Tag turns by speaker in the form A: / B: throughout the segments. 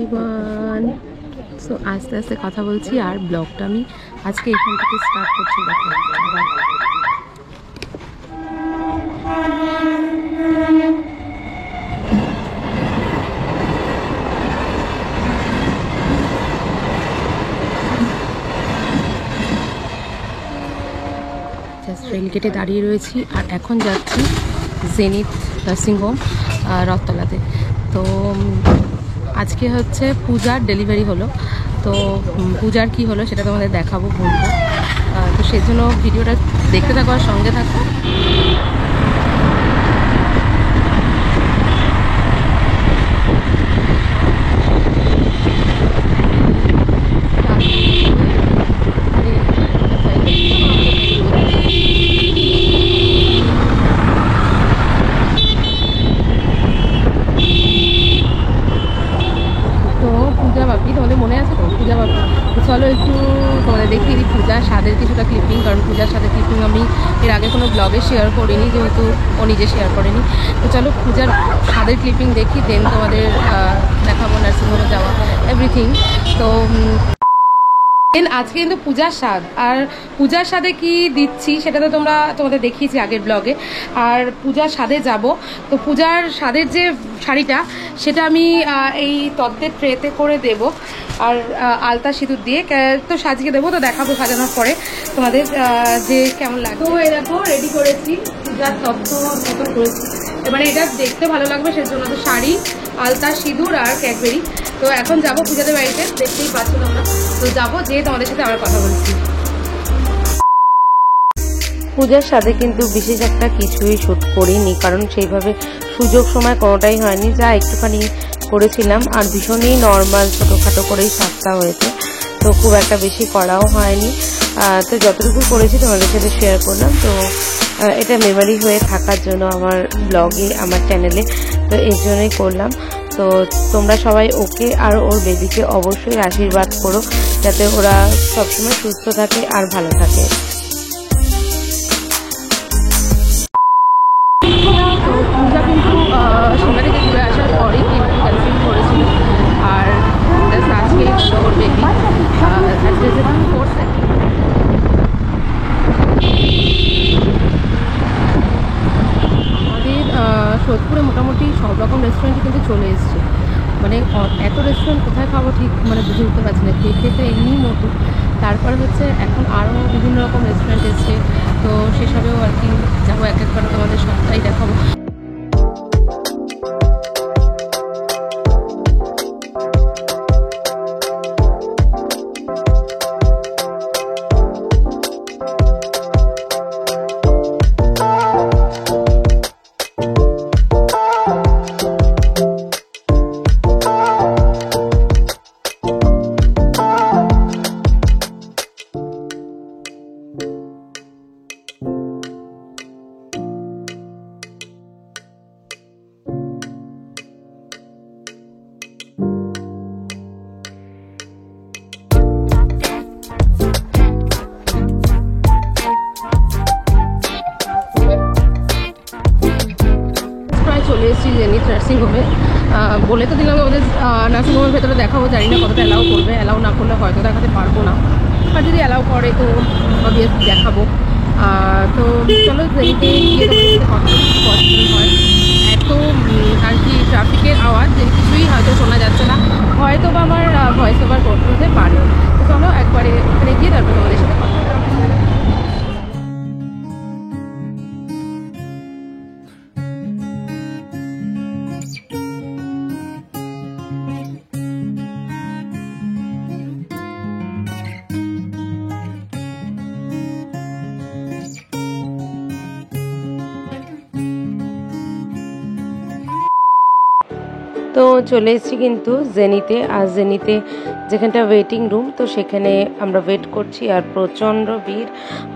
A: Everyone. So আস্তে আস্তে কথা বলছি আর ব্লগটা আমি আজকে এখান থেকে স্টার্ট করছি। দেখো জাস্ট রেল গেটে দাঁড়িয়ে রয়েছি আর এখন যাচ্ছি জেনিথ নার্সিংহোম রথতলাতে। তো আজকে হচ্ছে পূজার ডেলিভারি হলো, তো পূজার কি হলো সেটা তোমাদের দেখাবো, বলবো। তো সেজন্য ভিডিওটা দেখতে থাকো আর সঙ্গে থাকো। তোমাদের মনে আছে তো পূজা বাপি? চলো একটু তোমাদের দেখিয়ে দিই পূজার স্বাদের কিছুটা ক্লিপিং, কারণ পূজার স্বাদের ক্লিপিং আমি এর আগে কোনো ব্লগে শেয়ার করিনি, যেহেতু ও নিজে শেয়ার করেনি। তো চলো পূজার স্বাদের ক্লিপিং দেখি, দেন তোমাদের দেখাবো নার্সিংহোমে যাওয়া এভরিথিং। তো আজকে কিন্তু পূজার স্বাদ, আর পূজার স্বাদে কি দিচ্ছি সেটা তো তোমাদের দেখিয়েছি আগের ব্লগে। আর পূজার স্বাদে যাব, তো পূজার স্বাদের যে শাড়িটা সেটা আমি এই তত্ত্বের ট্রেতে করে দেব, আর আলতা সিঁদুর দিয়ে তো সাজিয়ে দেবো। তো দেখাবো সাজানোর পরে তোমাদের যে কেমন লাগে। তো এই দেখো রেডি করেছি পূজার তত্ত্ব মতো করেছি। এবারে এটা দেখতে ভালো লাগবে সেজন্য তো শাড়ি, আলতা, সিঁদুর আর ক্যাডবেরি। তো এখন যাবো পূজাদের বাড়িতে, দেখতেই পাচ্ছ তোমরা। তো যাবো, যেয়ে তোমাদের সাথে আবার কথা বলছি। পূজার সাথে কিন্তু বিশেষ একটা কিছুই শ্যুট করিনি, কারণ সেইভাবে সুযোগ সময় কোনোটাই হয়নি। যা একটুখানি করেছিলাম, আর ভীষণই নর্মাল ছোটোখাটো করেই সাজটা হয়েছে, তো খুব একটা বেশি করাও হয়নি। তো যতটুকু করেছি তোমাদের সাথে শেয়ার করলাম। তো এটা মেমোরি হয়ে থাকার জন্য আমার ব্লগে, আমার চ্যানেলে, তো এর জন্যই করলাম। তো তোমরা সবাই ওকে আর ওর বেবিকে অবশ্যই আশীর্বাদ করো, যাতে ওরা সবসময় সুস্থ থাকে আর ভালো থাকে। তো পূজা কিন্তু সিমলা থেকে ঘুরে আসার পরেই কিন্তু ক্যান্সেল করেছিল, আর আজকেই ওর বেবি আজকে যে 4 সেকেন্ড। সোদপুরে মোটামুটি সব রকম রেস্টুরেন্টে কিন্তু চলে এসছে, মানে এত রেস্টুরেন্ট কোথায় খাবো ঠিক মানে বুঝে উঠতে পারছি না। দেখে তো এমনি মতো, তারপর হচ্ছে এখন আরও বিভিন্ন রকম রেস্টুরেন্ট এসছে, তো সেসবেও আর কি যাবো, এক একবার তোমাদের সবটাই দেখাবো। চলে এসেছি জেনিথ নার্সিংহোমে। বলে তো দিলাম আমাদের নার্সিংহোমের ভেতরে দেখাবো, জানি না কতটা অ্যালাউ করবে। অ্যালাউ না করলে হয়তো দেখাতে পারবো না, আর যদি অ্যালাউ করে তো অবভিয়াসলি দেখাবো। তো চলো জেনিথে গিয়ে তোমাদের সাথে কথা বলতে হয়। এত আর কি ট্রাফিকের আওয়াজ যে কিছুই হয়তো শোনা যাচ্ছে না, হয়তো বা আমার ভয়েস ওভার করতে পারে। তো চলো একবারে ওখানে গিয়ে তারপর তোমাদের সাথে কথা বলতে। তো চলে এসেছি কিন্তু জেনিতে, আর জেনিতে যেখানটা ওয়েটিং রুম, তো সেখানে আমরা ওয়েট করছি, আর প্রচণ্ড ভিড়,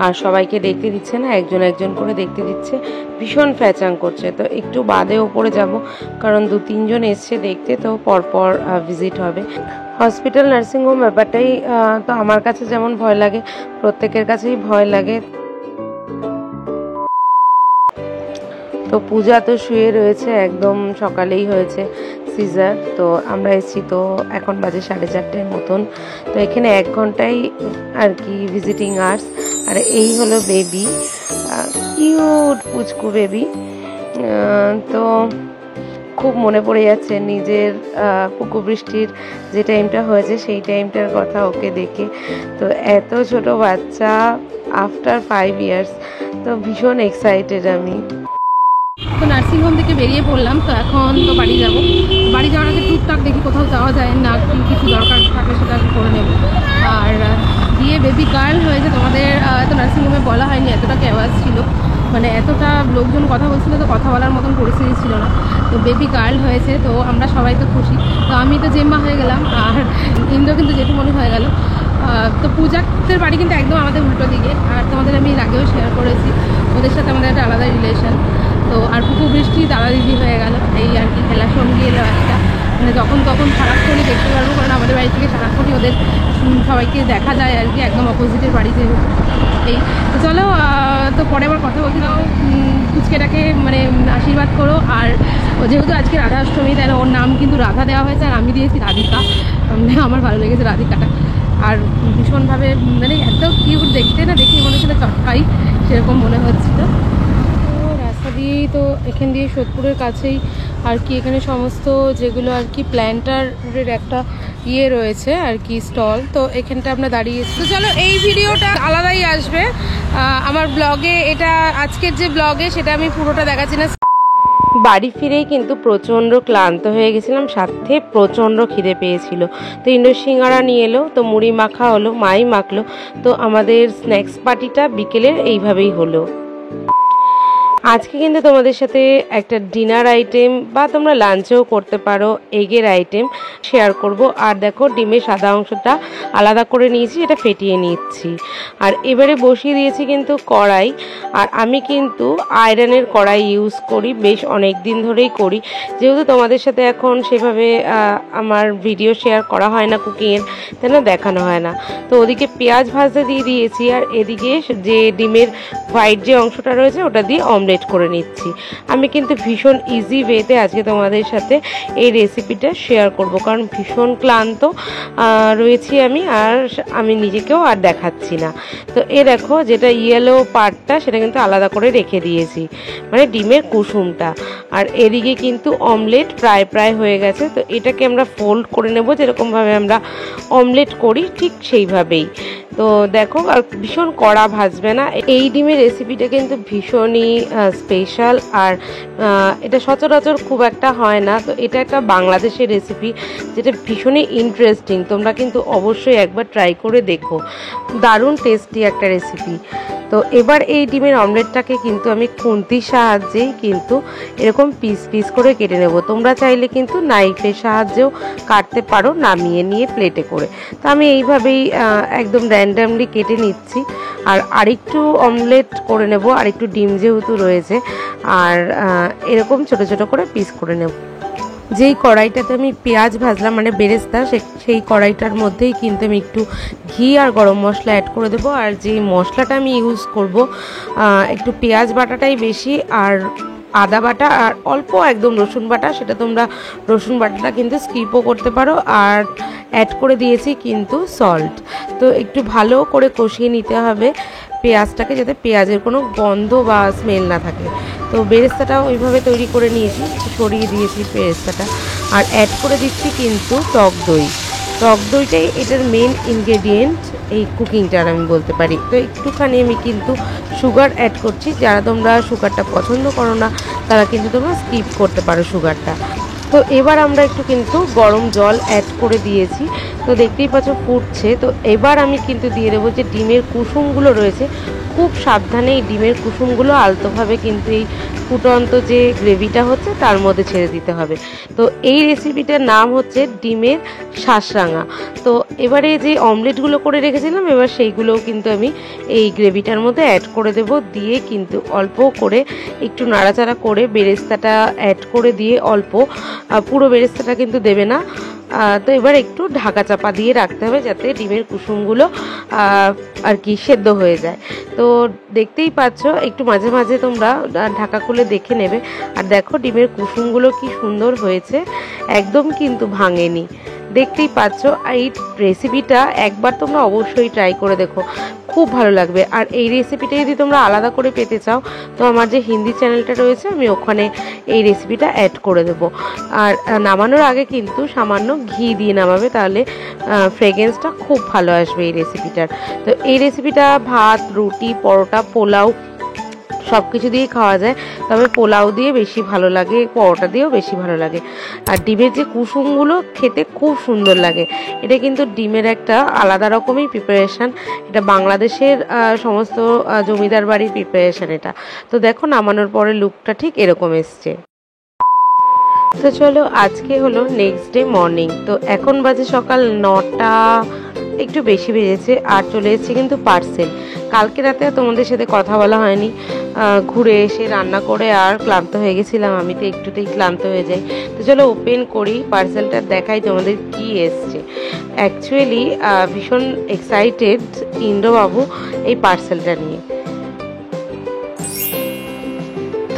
A: আর সবাইকে দেখতে দিচ্ছে না, একজন একজন করে দেখতে দিচ্ছে, ভীষণ ফ্যাচাং করছে। তো একটু বাদে ওপরে যাব, কারণ 2-3 জন এসছে দেখতে, তো পরপর ভিজিট হবে। হসপিটাল নার্সিংহোম ব্যাপারটাই তো আমার কাছে যেমন ভয় লাগে, প্রত্যেকের কাছেই ভয় লাগে। তো পূজা তো শুয়ে রয়েছে, একদম সকালেই হয়েছে,
B: সিজার। তো আমরা এসেছি, তো এখন বাজে 4:30 মতন। তো এখানে 1 ঘন্টায় আর কি ভিজিটিং আওয়ার্স। আর এই হলো বেবি, কিউট পুচকু বেবি। তো খুব মনে পড়ে যাচ্ছে নিজের পুকু বৃষ্টির যে টাইমটা হয়েছে সেই টাইমটার কথা ওকে দেখে। তো এত ছোট বাচ্চা আফটার 5 ইয়ার্স, তো ভীষণ এক্সাইটেড আমি।
A: তো নার্সিংহোম থেকে বেরিয়ে পড়লাম, তো এখন তো বাড়ি যাব। বাড়ি যাওয়ার আগে টুকটাক দেখি কোথাও যাওয়া যায় না, কিছু দরকার থাকলে সেটা করে নেব। আর গিয়ে বেবি গার্ল হয়েছে, তোমাদের তো নার্সিংহোমে বলা হয়নি, এতটা ক্যাওয়াজ ছিল, মানে এতটা লোকজন কথা বলছিল, তো কথা বলার মতন পরিস্থিতি ছিল না। তো বেবি গার্ল হয়েছে, তো আমরা সবাই তো খুশি। তো আমি তো জেম্মা হয়ে গেলাম, আর ইন্দ্র কিন্তু জেঠুমনি হয়ে গেল। তো পূজাদের বাড়ি কিন্তু একদম আমাদের উল্টো দিকে, আর তোমাদের আমি এর আগেও শেয়ার করেছি, ওদের সাথে আমাদের একটা আলাদা রিলেশন। তো আর পুকু বৃষ্টি দাদা দিদি হয়ে গেল, এই আর কি খেলা সঙ্গী এর একটা, মানে যখন তখন সারাক্ষণই দেখতে পারবো, কারণ আমাদের বাড়ি থেকে সারাক্ষণই ওদের সবাইকে দেখা যায় আর কি, একদম অপোজিটের বাড়িতে। এই তো চলো, তো পরে আবার কথা বলছি। তাও পুচকেটাকে মানে আশীর্বাদ করো। আর যেহেতু আজকে রাধাষ্টমী, তাই ওর নাম কিন্তু রাধা দেওয়া হয়েছে, আর আমি দিয়েছি রাধিকা। আমার ভালো লেগেছে রাধিকাটা, আর ভীষণভাবে মানে এত কিউট দেখতে, না দেখে মনে হচ্ছিল চটকাই, সেরকম মনে হচ্ছিল। রাস্তা দিয়েই তো এখান দিয়ে সোদপুরের কাছেই আর কি, এখানে সমস্ত যেগুলো আর কি প্ল্যান্টারের একটা ইয়ে রয়েছে আর কি, স্টল। তো এখানটা আমরা দাঁড়িয়েছি। তো চলো, এই ভিডিওটা আলাদাই আসবে আমার ব্লগে, এটা আজকের যে ব্লগে সেটা আমি পুরোটা দেখাচ্ছি না।
B: বাড়ি ফিরেই কিন্তু প্রচণ্ড ক্লান্ত হয়ে গেছিলাম, সাথে প্রচণ্ড খিদে পেয়েছিল। তো ইন্ডো সিঙ্গারা নিয়ে এলো, তো মুড়ি মাখা হলো, মাই মাখলো। তো আমাদের স্ন্যাক্স পার্টিটা বিকেলের এইভাবেই হলো। আজকে কিন্তু তোমাদের সাথে একটা ডিনার আইটেম বা তোমরা লাঞ্চেও করতে পারো এগের আইটেম শেয়ার করব। আর দেখো, ডিমের সাদা অংশটা আলাদা করে নিয়েছি, এটা ফেটিয়ে নিচ্ছি। আর এবারে বসিয়ে দিয়েছি কিন্তু কড়াই। আর আমি কিন্তু আয়রনের কড়াই ইউজ করি, বেশ অনেক দিন ধরেই করি, যেহেতু তোমাদের সাথে এখন সেভাবে আমার ভিডিও শেয়ার করা হয় না কুকিংয়ের, তাই না, দেখানো হয় না। তো ওদিকে পেঁয়াজ ভাজতে দিয়ে দিয়েছি, আর এদিকে যে ডিমের হোয়াইট যে অংশটা রয়েছে ওটা দিয়ে অমলেট করে নিচ্ছি। আমি কিন্তু ভীষণ ইজি ওয়েতে আজকে তোমাদের সাথে এই রেসিপিটা শেয়ার করব, কারণ ভীষণ ক্লান্ত রয়েছি আমি, আর আমি নিজেকেও আর দেখাচ্ছি না। তো দেখো, যেটা ইয়েলো পার্টটা সেটা কিন্তু আলাদা করে রেখে দিয়েছি, মানে ডিমের কুসুমটা। আর এদিকে কিন্তু অমলেট প্রায় হয়ে গেছে। তো এটাকে আমরা ফোল্ড করে নেব, যেরকমভাবে আমরা অমলেট করি ঠিক সেইভাবেই। তো দেখো, আর ভীষণ কড়া ভাজবে না। এই ডিমের রেসিপিটা কিন্তু ভীষণই স্পেশাল, আর এটা সচরাচর খুব একটা হয় না। তো এটা একটা বাংলাদেশের রেসিপি, যেটা ভীষণই ইন্টারেস্টিং। তোমরা কিন্তু অবশ্যই একবার ট্রাই করে দেখো, দারুণ টেস্টি একটা রেসিপি। তো এবার এই ডিমের অমলেটটাকে কিন্তু আমি খুন্তির সাহায্যেই কিন্তু এরকম পিস পিস করে কেটে নেব। তোমরা চাইলে কিন্তু নাইফের সাহায্যেও কাটতে পারো, নামিয়ে নিয়ে প্লেটে করে। তো আমি এইভাবেই একদম র্যান্ডামলি কেটে নিচ্ছি। আর আরেকটু অমলেট করে নেব, আরেকটু ডিম যেহেতু রয়েছে, আর এরকম ছোট ছোট করে পিস করে নেব। যেই কড়াইটাতে আমি পেঁয়াজ ভাজলাম, মানে বেরেস্তা, সেই কড়াইটার মধ্যেই কিন্তু আমি একটু ঘি আর গরম মশলা অ্যাড করে দেবো। আর যে মশলাটা আমি ইউজ করব, একটু পেঁয়াজ বাটাটাই বেশি, আর আদা বাটা, আর অল্প একদম রসুন বাটা। সেটা তোমরা রসুন বাটাটা কিন্তু স্কিপও করতে পারো। আর অ্যাড করে দিয়েছি কিন্তু সল্ট। তো একটু ভালো করে কষিয়ে নিতে হবে পেঁয়াজটাকে, যাতে পেঁয়াজের কোনো গন্ধ বা স্মেল না থাকে। তো বেরেস্তাটাও ওইভাবে তৈরি করে নিয়েছি, সরিয়ে দিয়েছি বেরেস্তাটা। আর অ্যাড করে দিচ্ছি কিন্তু টক দই। টক দইটাই এটার মেন ইনগ্রেডিয়েন্ট এই কুকিংটার, আমি বলতে পারি। তো একটুখানি আমি কিন্তু সুগার অ্যাড করছি। যারা তোমরা সুগারটা পছন্দ করো না, তারা কিন্তু তোমরা স্কিপ করতে পারো সুগারটা। তো এবার আমরা একটু কিন্তু গরম জল অ্যাড করে দিয়েছি। তো দেখতেই পাচ্ছ ফুটছে। তো এবার আমি কিন্তু দিয়ে দেবো যে ডিমের কুসুমগুলো রয়েছে, খুব সাবধানে এই ডিমের কুসুমগুলো আলতোভাবে কিন্তু এই ফুটন্ত যে গ্রেভিটা হচ্ছে তার মধ্যে ছেড়ে দিতে হবে। তো এই রেসিপিটার নাম হচ্ছে ডিমের শাঁসরাঙা। তো এবারে যে অমলেটগুলো করে রেখেছিলাম, এবার সেইগুলোও কিন্তু আমি এই গ্রেভিটার মধ্যে অ্যাড করে দেব। দিয়ে কিন্তু অল্প করে একটু নাড়াচাড়া করে বেরেস্তাটা অ্যাড করে দিয়ে, অল্প, পুরো বেরেস্তাটা কিন্তু দেবে না, তো এবার একটু ঢাকা চাপা দিয়ে রাখতে হবে যাতে ডিমের কুসুমগুলো আর কি সেদ্ধ হয়ে যায়। তো দেখতেই পাচ্ছ একটু মাঝে মাঝে তোমরা ঢাকা খুলে দেখে নেবে। আর দেখো ডিমের কুসুমগুলো কি সুন্দর হয়েছে, একদম কিন্তু ভাঙেনি, দেখতেই পাচ্ছ। এই রেসিপিটা একবার তোমরা অবশ্যই ট্রাই করে দেখো, খুব ভালো লাগবে। আর এই রেসিপিটা যদি তোমরা আলাদা করে পেতে চাও তো আমার যে হিন্দি চ্যানেলটা রয়েছে আমি ওখানে এই রেসিপিটা অ্যাড করে দেবো। আর নামানোর আগে কিন্তু সামান্য ঘি দিয়ে নামাবে, তাহলে ফ্রেগরেন্সটা খুব ভালো আসবে এই রেসিপিটার। তো এই রেসিপিটা ভাত, রুটি, পরোটা, পোলাও সব কিছু দিয়েই খাওয়া যায়, তবে পোলাও দিয়ে বেশি ভালো লাগে, পরোটা দিয়েও বেশি ভালো লাগে। আর ডিমের যে কুসুমগুলো খেতে খুব সুন্দর লাগে। এটা কিন্তু ডিমের একটা আলাদা রকমই প্রিপারেশান, এটা বাংলাদেশের সমস্ত জমিদার বাড়ির প্রিপারেশান এটা। তো দেখো নামানোর পরে লুকটা ঠিক এরকম এসছে। তো চলো, আজকে হলো নেক্সট ডে মর্নিং। তো এখন বাজে সকাল 9টা একটু বেশি বেজেছে, আর চলে এসেছে কিন্তু পার্সেল। কালকে রাতে তোমাদের সাথে কথা বলা হয়নি, ঘুরে এসে রান্না করে আর ক্লান্ত হয়ে গেছিলাম, আমি তো একটুতেই ক্লান্ত হয়ে যাই। তো চলো ওপেন করি, পার্সেলটা দেখাই তোমাদের কি এসছে। অ্যাকচুয়ালি ভীষণ এক্সাইটেড ইন্দ্রবাবু এই পার্সেলটা নিয়ে।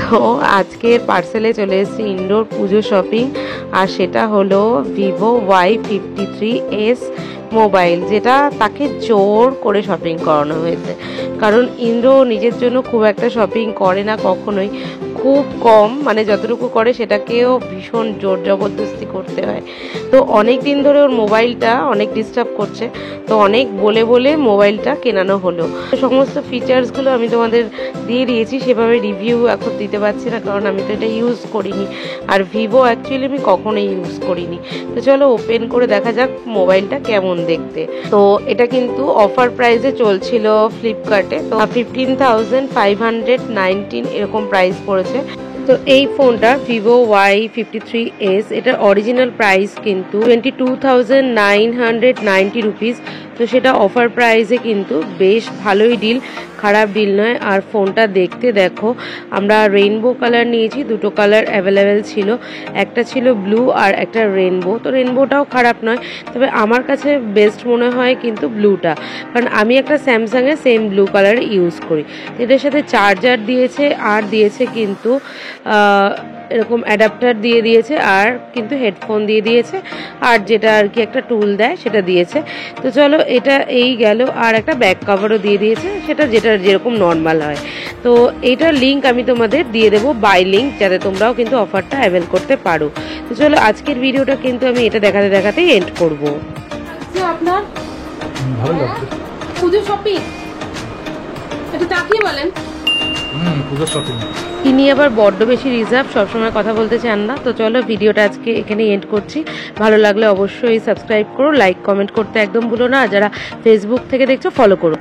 B: তো আজকের পার্সেলে চলে এসেছে ইন্ডোর পুজো শপিং, আর সেটা হলো ভিভো Y53s মোবাইল, যেটা তাকে জোর করে শপিং করানো হয়েছে। কারণ ইন্দ্র নিজের জন্য খুব একটা শপিং করে না কখনোই, খুব কম, মানে যতটুকু করে সেটাকেও ভীষণ জোর জবরদস্তি করতে হয়। তো অনেক দিন ধরে ওর মোবাইলটা অনেক ডিস্টার্ব করছে, তো অনেক বলে বলে মোবাইলটা কেনানো হলো। সমস্ত ফিচার্সগুলো আমি তোমাদের দিয়ে দিয়েছি, সেভাবে রিভিউ এখন দিতে পারছি না কারণ আমি তো এটা ইউজ করিনি, আর ভিভো অ্যাকচুয়ালি আমি কখনোই ইউজ করিনি। তো চলো ওপেন করে দেখা যাক মোবাইলটা কেমন দেখতে। তো এটা কিন্তু অফার প্রাইসে চলছিল ফ্লিপকার্টে, তো 15,519 এরকম প্রাইস পড়েছে। তো এই ফোনটা ভিভো Y53s, এটার অরিজিনাল প্রাইস কিন্তু 22,990 রুপিস। তো সেটা অফার প্রাইসে কিন্তু বেশ ভালোই ডিল, খারাপ ডিল নয়। আর ফোনটা দেখতে দেখো, আমরা রেইনবো কালার নিয়েছি, দুটো কালার অ্যাভেলেবেল ছিল, একটা ছিল ব্লু আর একটা রেইনবো। তো রেইনবোটাও খারাপ নয়, তবে আমার কাছে বেস্ট মনে হয় কিন্তু ব্লুটা, কারণ আমি একটা স্যামসাংয়ের সেম ব্লু কালার ইউজ করি। এটার সাথে চার্জার দিয়েছে, আর দিয়েছে কিন্তু এরকম অ্যাডাপ্টার দিয়ে দিয়েছে, আর কিন্তু হেডফোন দিয়ে দিয়েছে, আর যেটা আর কি একটা টুল দেয় সেটা দিয়েছে। তো চলো এটা এই গেল, আর একটা ব্যাক কভারও দিয়ে দিয়েছে, সেটা যেরকম নর্মাল হয়। তো এইটার লিঙ্ক আমি তোমাদের দিয়ে দেবো, বাই লিঙ্ক, যাতে তোমরাও কিন্তু অফারটা অ্যাভেল করতে পারো। তো চলো আজকের ভিডিওটা কিন্তু আমি এটা দেখাতে দেখাতেই এন্ড করবো।
A: আপনার ভালো লাগছে পুজো শপিং, একটু তাকিয়ে বলেন। পুজো শপিং ইনি আবার বড্ড বেশি রিজার্ভ, সবসময় কথা বলতে চান না। তো চলো ভিডিওটা আজকে এখানে এন্ড করছি। ভালো লাগলে অবশ্যই সাবস্ক্রাইব করো, লাইক কমেন্ট করতে একদম ভুলো না, আর যারা ফেসবুক থেকে দেখছো ফলো করো।